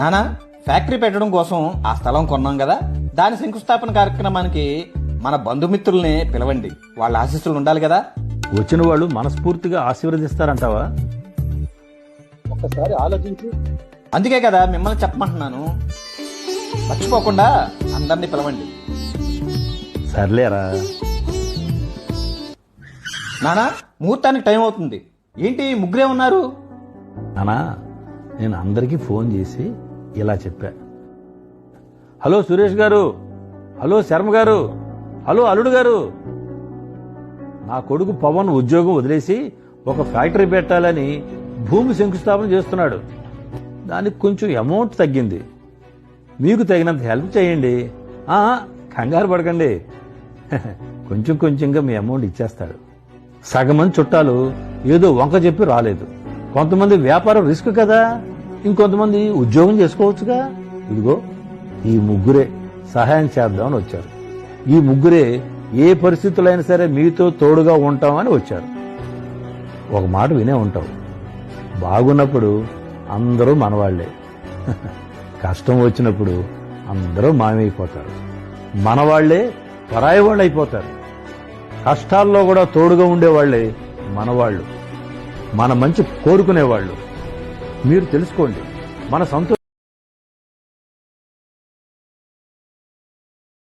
నానా, ఫ్యాక్టరీ పెట్టడం కోసం ఆ స్థలం కొన్నాం కదా, దాని శంకుస్థాపన కార్యక్రమానికి మన బంధుమిత్రుల్ని పిలవండి. వాళ్ళ ఆశీస్సులు ఉండాలి కదా. వచ్చిన వాళ్ళు మనస్ఫూర్తిగా ఆశీర్వదిస్తారంటావా? ఒక్కసారి ఆలోచించు. అందుకే కదా మిమ్మల్ని చెప్పమంటున్నాను. మర్చిపోకుండా అందరినీ పిలవండి. సర్లేరా. నానా, ముహూర్తానికి టైం అవుతుంది. ఏంటి ముగ్గురే ఉన్నారు? నానా, నేను అందరికీ ఫోన్ చేసి ఇలా చెప్పా. హలో సురేష్ గారు, హలో శర్మ గారు, హలో అల్లుడు గారు, నా కొడుకు పవన్ ఉద్యోగం వదిలేసి ఒక ఫ్యాక్టరీ పెట్టాలని భూమి శంకుస్థాపన చేస్తున్నాడు. దానికి కొంచెం అమౌంట్ తగ్గింది. మీకు తగినంత హెల్ప్ చేయండి. కంగారు పడకండి. కొంచెం కొంచెంగా మీ అమౌంట్ ఇచ్చేస్తాడు. సగం మంది చుట్టాలు ఏదో వంక చెప్పి రాలేదు. కొంతమంది వ్యాపారం రిస్క్ కదా, ఇంకొంతమంది ఉద్యోగం చేసుకోవచ్చుగా. ఇదిగో ఈ ముగ్గురే సహాయం చేద్దామని వచ్చారు. ఈ ముగ్గురే ఏ పరిస్థితుల్లో అయినా సరే మీతో తోడుగా ఉంటామని వచ్చారు. ఒక మాట వినే ఉంటావు, బాగున్నప్పుడు అందరూ మనవాళ్లే, కష్టం వచ్చినప్పుడు అందరూ మాయమైపోతారు. మనవాళ్లే పరాయి వాళ్ళు అయిపోతారు. కష్టాల్లో కూడా తోడుగా ఉండేవాళ్లే మనవాళ్లు, మన మంచి కోరుకునేవాళ్లు. మీరు తెలుసుకోండి, మన సంతోషం